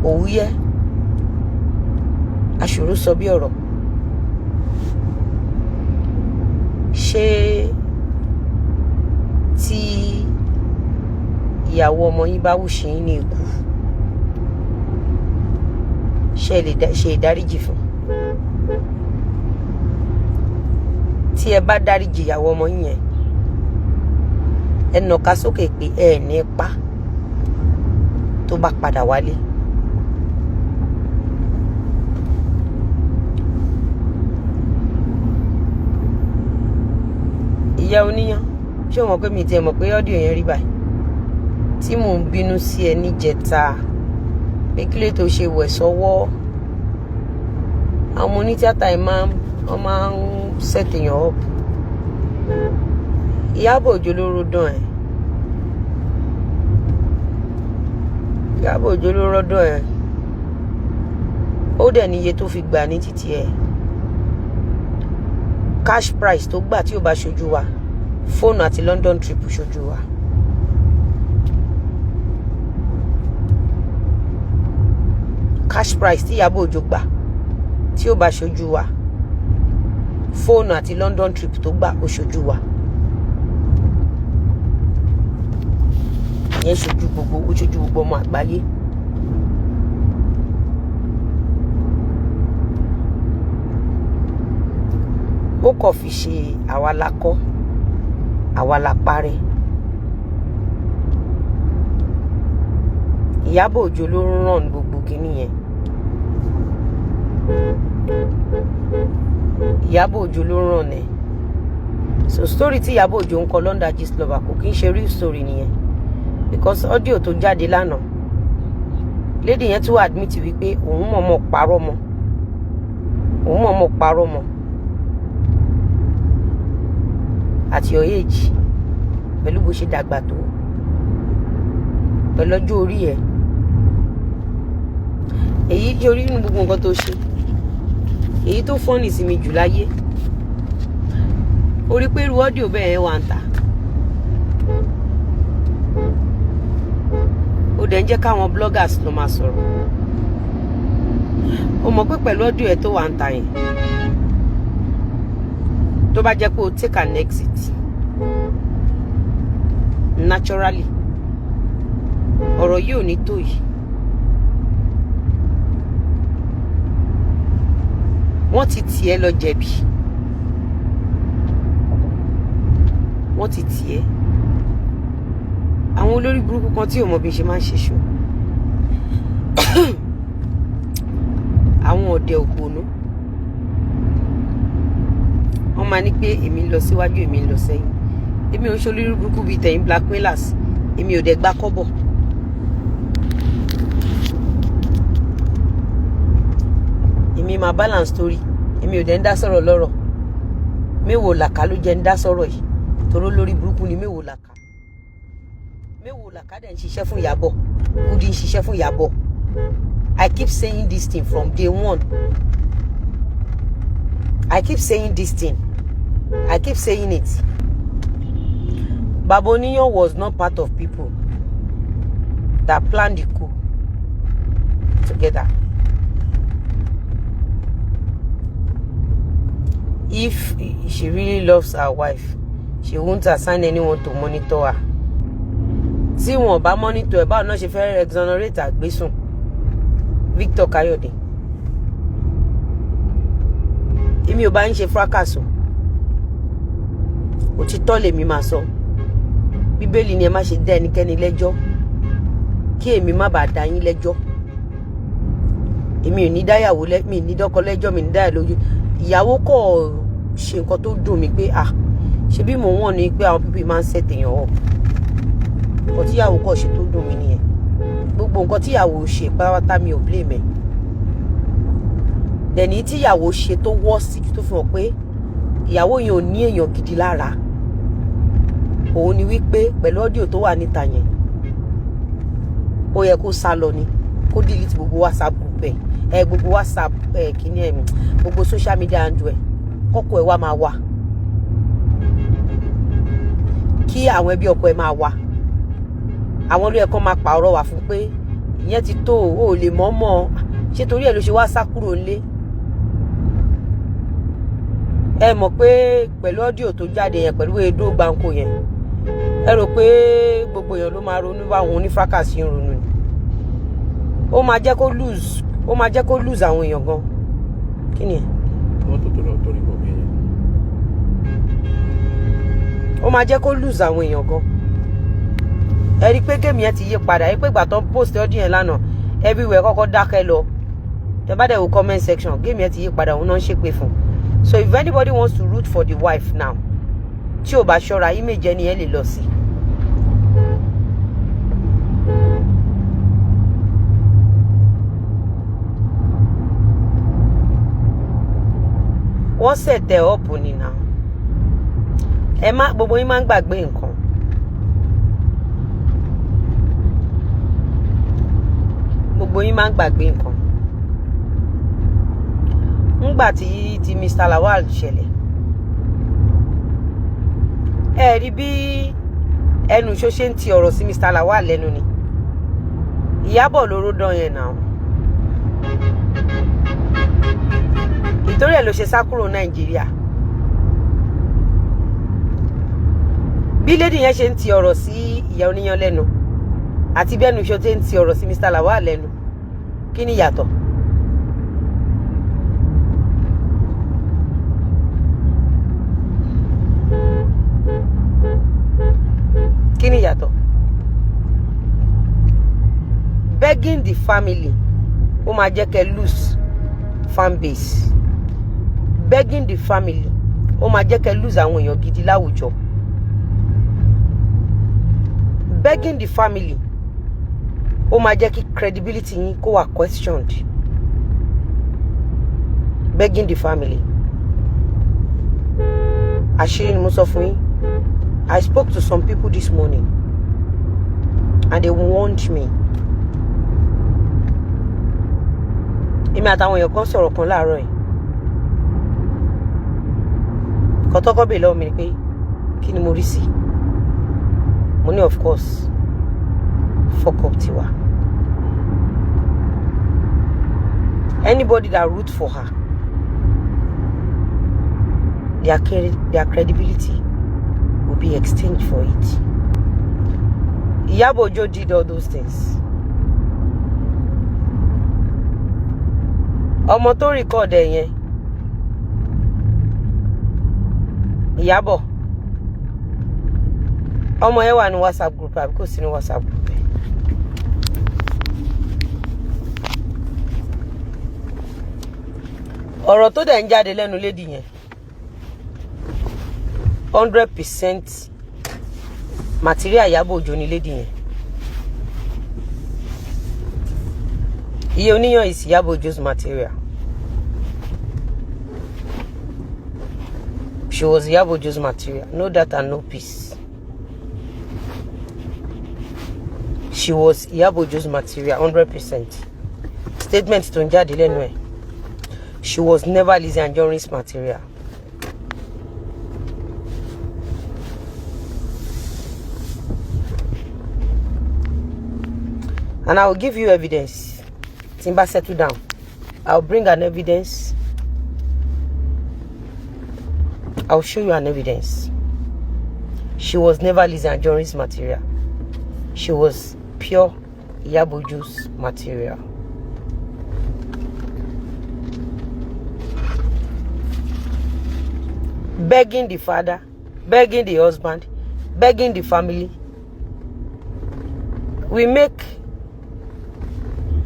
òwúyẹ́ aṣòro sọ bí ọ̀rọ̀. Ṣé tí ìyàwó ọmọ yín bá wù sí ní ikú ṣé lè ṣe ìdáríjì fún? Tí ẹ bá dáríjì ìyàwó ọmọ yín yẹn ẹ nàka sókè pé ẹ ní pa tó bá padà wálé. Ìyá oníyàn ṣé o mọ̀ pé mi ti ẹ̀ mọ̀ pé ọ́díò yẹn rí báyìí tí mò ń bínú sí ẹ níjẹta pé kí ló tó ṣe wẹ̀ sọ́wọ́. Àwọn onítìátà ẹ̀ máa ń set èèyàn up. Ìyábọ̀ Òjó ló rọ́dọ̀ ẹ̀. Ìyábọ̀ Òjó ló rọ́dọ̀ ẹ̀. Ó dẹ̀ níye tó fi gbà ní títì ẹ̀. Cash price tó gbà tí ó bá ṣojú wa, fóònù àti London trip ṣojú wa. Cash price tí Ìyábọ̀ Òjó gbà tí ó bá ṣojú wa, fóònù àti London trip tó gbà ó ṣojú wa. Ìyẹn ṣojú gbogbo, ó ṣojú gbogbo ọmọ àgbáyé. Ó kàn fi ṣe àwa la kọ́, àwa la parẹ́. Ìyábọ̀ Òjó ló ń ràn gbogbo kìíní yẹn. Ìyábọ̀ Òjó ló ń ràn ẹ̀. So story tí Ìyábọ̀ Òjó ń kọ London Gist Lover kò kí ń ṣe real story nìyẹn, because audio tó jáde lánàá lady yẹn tún admit wípé òun mọ̀ọ́mọ̀ parọ́ mọ́, òun mọ̀ọ́mọ̀ parọ́ mọ́ at your age, pẹ̀lú bó ṣe dàgbà tó, pẹ̀lú ọjọ́ orí ẹ̀. Èyí jẹ́ orí nínú gbogbo nǹkan tó ṣe. Èyí tó fọ́nì sí mi jù láyé, orí pé irú ọ́díò bẹ́ẹ̀ wà ń tà. Ó dẹ̀ ń jẹ́ káwọn bloggers ló máa sọ̀rọ̀. Ó mọ̀ pé pẹ̀lú ọ́díò ẹ̀ tó wà ń tà yẹn, tó bá jẹ́ pé o take an exit naturally, ọ̀rọ̀ yìí ò ní tó yìí. Wọ́n ti tì ẹ́ lọ jẹ̀bi, wọ́n ti tì ẹ́. Àwọn olórí burúkú kan tí ò mọ̀ bí ṣe máa ń ṣe ṣó, àwọn ọ̀dẹ̀ òpònú, wọ́n máa ní pé èmi ń lọ síwájú, èmi ń lọ sẹ́yìn. Èmi ò ń ṣe olórí burúkú bíi tẹ̀yìn blackmailers, èmi ò dẹ̀ gbà kọ́bọ̀. Èmi máa balance story, èmi ò dẹ̀ ń dá sọ̀rọ̀ lọ́rọ̀. Méwo làkà ló jẹ́ ń dá sọ̀rọ̀ yìí, toró lórí burúkú ni méwo làkà. Méwo làkà dẹ̀ ń ṣiṣẹ́ fún Ìyábọ̀, Kúdí ń ṣiṣẹ́ fún Ìyábọ̀. I keep saying this thing from day one. I keep saying this thing. I keep saying it. Baba Oniyan was not part of people that planned the coup together. If she really loves her wife, she won't assign anyone to monitor her. Tí wọ́n bá monitor ẹ̀, báwo náà ṣe fẹ́ exonerate àgbésùn Victor Kayode. Èmi ò bá ń ṣe fracas o. Òtítọ́ lèmi máa sọ. Bíbélì ni ẹ má ṣe dá ẹnikẹ́ni lẹ́jọ́ kí èmi má bàa dá yín lẹ́jọ́. Èmi ò ní dáyàwó mi ní dọ́kọ lẹ́jọ́, mi ní dáyà lójú. Ìyàwó kò ṣe nǹkan tó dùn mí pé ṣe bí mò ń wọ̀n ni pé àwọn pípì máa ń set èèyàn up. Nǹkan tí ìyàwó kò ṣe tó dùn mí nìyẹn. Gbogbo nǹkan tí ìyàwó ṣe pátápátá mi ò blame ẹ̀. Dẹ̀ni tí ìyàwó ṣe tó worst tó fi hàn pé ìyàwó yẹn ò ní èèyàn gidi lára. Òun ni wípé pẹ̀lú ọ́díò tó wà níta yẹn, ó yẹ kó sá lọ ni, kó delete gbogbo WhatsApp group ẹ̀, gbogbo WhatsApp kíní ẹ̀, gbogbo social media handle ẹ̀, kọ́kọ́ ẹ̀ wá máa wà. Kí àwọn ẹbí ọkọ ẹ̀ máa wà. Àwọn ló yẹ kó máa pààrọ̀ wà fún pé ìyẹn ti tó o lè mọ́mọ́ ṣé torí ẹ̀ ló ṣe wá sá kúrò nílé. Ẹ mọ̀ pé pẹ̀lú ọ́díò tó jáde yẹn pẹ̀lú Edo Gbanko yẹn ẹ rò pé gbogbo èèyàn ló máa ronú báwọn onífrákàsì ń ronú ni. Ó máa jẹ́ kó lose àwọn èèyàn gan. Kí ni ẹ̀? Ó máa jẹ́ kó lose àwọn èèyàn gan. Ẹ rí pé géèmù yẹn ti yí padà. Ẹ rí pé ìgbà tó ń post ọdún yẹn lánàá everywhere kọ́kọ́ dákẹ́ lọ. Tẹ bá dẹ̀ wo comment section géèmù yẹn ti yí padà òun náà ń ṣépè fún. So if anybody wants to root for the wife now, tí ò bá ṣọ́ra image ẹni ẹ lè lọ sí. Wọ́n set up ni now. Ẹ má gbogbo yín máa ń gbàgbé nǹkan. Gbogbo yín máa ń gbàgbé nǹkan. Ńgbà tí Mr. Lawal ṣẹlẹ̀. Ẹ rí bí ẹnu ṣó ṣe ń ti ọ̀rọ̀ sí Mr. Lawal lẹ́nu ni. Ìyábọ̀ lóró dán yẹn náà. Ìtorí ẹ̀ ló ṣe sá kúrò Nàìjíríà. Bí lady yẹn ṣe ń ti ọ̀rọ̀ sí ìyá oníyan lẹ́nu àti bí ẹnu ṣó ṣe ń ti ọ̀rọ̀ sí Mr. Lawal lẹ́nu. Kí ni ìyàtọ̀? Kí ni ìyàtọ̀? Begging the family ó máa jẹ́ kẹ́ lose fan base. Begging the family ó máa jẹ́ kẹ́ lose àwọn èèyàn gidi láwùjọ. Begging the family ó máa jẹ́ kí credibility yín kó wà questioned. Begging the family. Àṣírí ni mo sọ fún yín. I spoke to some people this morning and they warned me. Èmi àtàwọn èèyàn kan sọ̀rọ̀ kan láàárọ̀ yìí. Kọ́tọ́kọ́ bèèrè lọ́wọ́ mi ni pé kí ni mo rí sí? Mo ní of course fuck up tiwa. Anybody that root for her, their credibility will be extinct for it. Iyabo Ojo did all those things. Ọmọ tó record ẹ yẹn. Iyabo. Ọmọ yẹn wà ní WhatsApp group àbí kò sí ní WhatsApp group. Ọ̀rọ̀ tó dẹ̀ ń jáde lẹ́nu lady yẹn. 100% material Iyabo Ojo ni lady yẹn. Iye oníyan is Iyabo Ojo's material. She was Iyabo Ojo's material. No that and no peace. She was Iyabo Ojo's material 100%. Statement tó ń jáde lẹ́nu ẹ̀. She was never Lizzy Anjorin's material. And I will give you evidence. Timba, settle down. I'll bring an evidence. I'll show you an evidence. She was never Lizzy Anjorin's material. She was pure Iyabo Ojo's material. Begging the father, begging the husband, begging the family. We make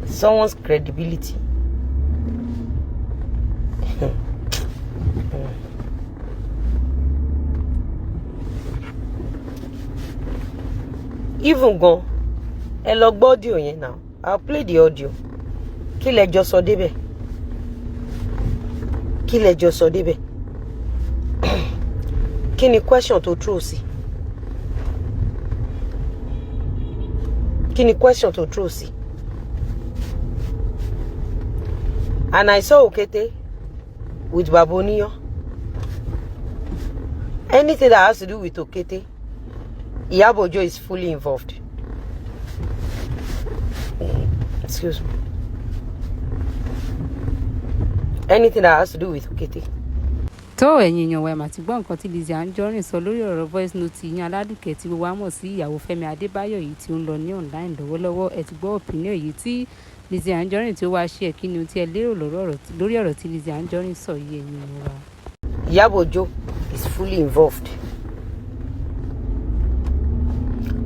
someone's credibility even go ẹ lọ gbọ́ audio yẹn now. I'll play the audio. Kí lẹ jọ sọ débẹ̀? Kí lẹ jọ sọ débẹ̀? Kí ni question tó throw sí? Kí ni question tó throw sí? And I saw Okete with Baboniyo. Anything that has to do with Okete, Iyabo Ojo is fully involved. Excuse me. Anything that has to do with Okete. tó ẹ̀yin èèyàn wa mà ti gbọ́ nǹkan tí Lizzy Anjorin sọ lórí ọ̀rọ̀ voice note yín aládùkẹ́ tí gbogbo wa mọ̀ sí ìyàwó Fẹ́mi Adébáyọ̀ yìí tí ó ń lọ ní online lọ́wọ́lọ́wọ́. Ẹ ti gbọ́ opinion yìí tí Lizzy Anjorin tí ó wá ṣe kí ni tí ẹ lérò lórí ọ̀rọ̀ tí Lizzy Anjorin sọ yìí ẹ̀yin èèyàn wa. Iyabo Ojo is fully involved.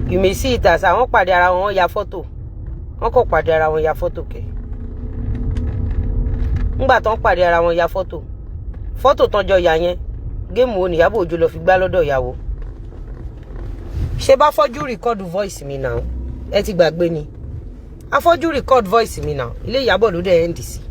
You may see it as àwọn pàdé ara wọn ya photo. Wọ́n kò pàdé ara wọn ya photo kẹ́. Ńgbà tán pàdé ara wọn ya photo. Photo tán jọ ya yẹn. Géèmù wo ni Iyabo Ojo lọ fi gbá lọ́dọ̀ ìyàwó. Ṣé bá fọ́jú record voice mi now? Ẹ ti gbàgbé ni. Afọ́jú record voice mi now. Ilé Iyabo ló dé NDC.